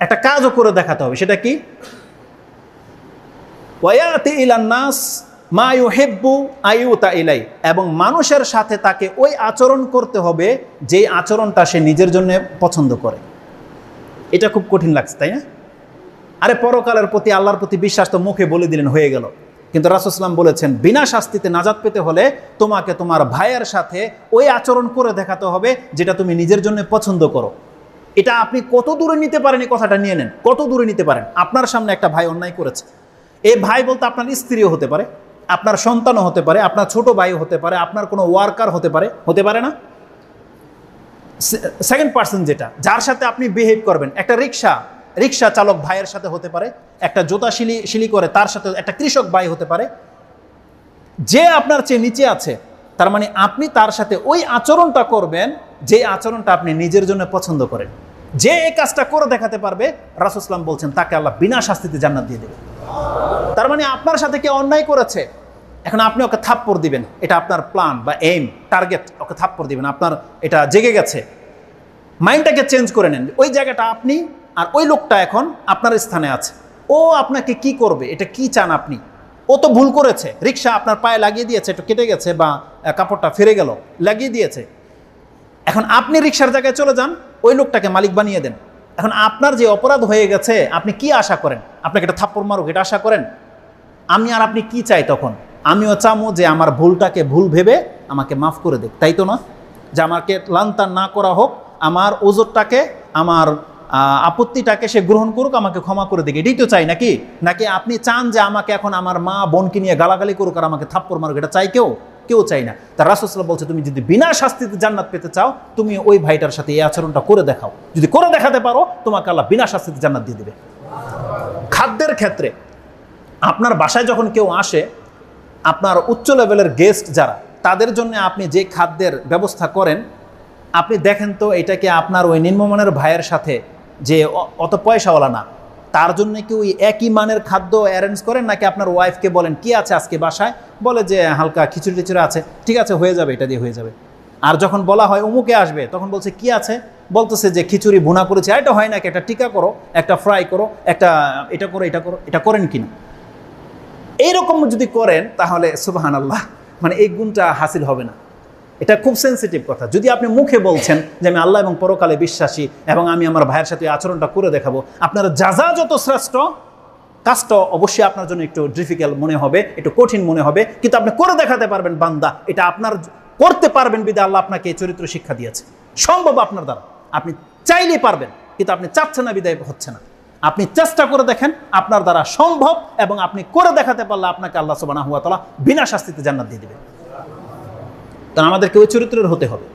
একটা কাজও করে দেখাতে হবে। সেটা কি? ওয়ায়াতি ইলান নাস মা ইউহিব্বু আইউতা ইলাই, এবং মানুষের সাথে তাকে ওই আচরণ করতে হবে যেই আচরণটা সে নিজের জন্য পছন্দ করে। এটা খুব কঠিন লাগছে, তাই না? আরে পরকালের প্রতি, আল্লাহর প্রতি বিশ্বাস তো মুখে বলে দিলেন, হয়ে গেল। কিন্তু রাসূল সাল্লাল্লাহু আলাইহি ওয়াসাল্লাম বলেছেন, বিনা শাস্তিতে নাজাত পেতে হলে তোমাকে তোমার ভাইয়ের সাথে ওই আচরণ করে দেখাতে হবে যেটা তুমি নিজের জন্য পছন্দ করো। এটা আপনি কত দূরে নিতে পারেন, এই কথাটা নিয়ে নেন। কত দূরে নিতে পারেন? আপনার সামনে একটা ভাই অন্যায় করেছে, এই ভাই বলতে আপনার স্ত্রীও হতে পারে, আপনার সন্তানও হতে পারে, আপনার ছোট ভাইও হতে পারে, আপনার কোনো ওয়ার্কার হতে পারে, হতে পারে না? সেকেন্ড পার্সন যেটা, যার সাথে আপনি বিহেভ করবেন, একটা রিক্সা চালক ভাইয়ের সাথে হতে পারে, একটা জুতা শিলি করে তার সাথে, একটা কৃষক ভাই হতে পারে। যে আপনার চেয়ে নিচে আছে, তার মানে আপনি তার সাথে ওই আচরণটা করবেন যে আচরণটা আপনি নিজের জন্য পছন্দ করেন। যে এই কাজটা করে দেখাতে পারবে, রাসূল সাল্লাল্লাহু আলাইহি ওয়াসাল্লাম বলছেন তাকে আল্লাহ বিনা শাস্তিতে জান্নাত দিয়ে দেবে। তার মানে আপনার সাথে কেউ অন্যায় করেছে, এখন আপনি ওকে থাপ্পড় দিবেন, এটা আপনার প্ল্যান বা এইম, টার্গেট, ওকে থাপ্পড় দিবেন, আপনার এটা জেগে গেছে। মাইন্ডটাকে চেঞ্জ করে নেন, ওই জায়গাটা আপনি, আর ওই লোকটা এখন আপনার স্থানে আছে, ও আপনাকে কি করবে, এটা কি চান আপনি? ও তো ভুল করেছে, রিক্সা আপনার পায়ে লাগিয়ে দিয়েছে, একটু কেটে গেছে বা কাপড়টা ফিরে গেল, লাগিয়ে দিয়েছে। এখন আপনি রিক্সার জায়গায় চলে যান, ওই লোকটাকে মালিক বানিয়ে দেন। এখন আপনার যে অপরাধ হয়ে গেছে, আপনি কি আশা করেন? আপনাকে এটা থাপ্পড় মারুক, এটা আশা করেন? আমি আর আপনি কি চাই তখন? আমিও চামো যে আমার ভুলটাকে ভুল ভেবে আমাকে মাফ করে দেখ, তাই তো না? যে আমাকে লান্তান না করা হোক, আমার ওজরটাকে, আমার আপত্তিটাকে সে গ্রহণ করুক, আমাকে ক্ষমা করে দিক, এটাই তো চাই নাকি? নাকি আপনি চান যে আমাকে এখন আমার মা বোনকে নিয়ে গালাগালি করুক আর আমাকে থাপ্পড় মারুক? এটা চাই কেউ চাই না। তার রাসূল সাল্লাল্লাহু আলাইহি ওয়াসাল্লাম বলছে, তুমি যদি বিনা শাস্তিতে জান্নাত পেতে চাও, তুমি ওই ভাইটার সাথে এই আচরণটা করে দেখাও। যদি করে দেখাতে পারো, তোমাকে আল্লাহ বিনা শাস্তিতে জান্নাত দিয়ে দেবে। খাদ্যের ক্ষেত্রে, আপনার বাসায় যখন কেউ আসে, আপনার উচ্চ লেভেলের গেস্ট যারা, তাদের জন্য আপনি যে খাদ্যের ব্যবস্থা করেন, আপনি দেখেন তো এটাকে আপনার ওই নিম্নমানের ভাইয়ের সাথে, যে অত পয়সাওয়ালা না, তার জন্য কি ওই একই মানের খাদ্য অ্যারেঞ্জ করেন, নাকি আপনার ওয়াইফকে বলেন কি আছে আজকে বাসায়, বলে যে হালকা খিচুড়ি টিচুড়ি আছে, ঠিক আছে হয়ে যাবে, এটা দিয়ে হয়ে যাবে। আর যখন বলা হয় অমুকে আসবে, তখন বলছে কি আছে, বলতেছে যে খিচুড়ি ভুনা করেছে, এটা হয় নাকি, একটা টিকা করো, একটা ফ্রাই করো, একটা এটা করো, এটা করেন কিনা? এইরকম যদি করেন তাহলে সুবহানাল্লাহ, মানে এই গুণটা হাসিল হবে না। এটা খুব সেন্সিটিভ কথা। যদি আপনি মুখে বলছেন যে আমি আল্লাহ এবং পরকালে বিশ্বাসী এবং আমি আমার ভাইয়ের সাথে আচরণটা করে দেখাবো, আপনার যাজা যত শ্রেষ্ঠ, কাজটা অবশ্যই আপনার জন্য একটু ডিফিকাল্ট মনে হবে, একটু কঠিন মনে হবে, কিন্তু আপনি করে দেখাতে পারবেন বান্দা, এটা আপনার করতে পারবেন বিধায় আল্লাহ আপনাকে এই চরিত্র শিক্ষা দিয়েছে। সম্ভব আপনার দ্বারা, আপনি চাইলেই পারবেন, কিন্তু আপনি চাচ্ছেন না বিধায় হচ্ছে না। আপনি চেষ্টা করে দেখেন, আপনার দ্বারা সম্ভব, এবং আপনি করে দেখাতে পারলে আপনাকে আল্লাহ সুবহানাহু ওয়া তাআলা বিনা শাস্তিতে জান্নাত দিয়ে দেবেন। তো আমাদেরকে ওই চরিত্রের হতে হবে।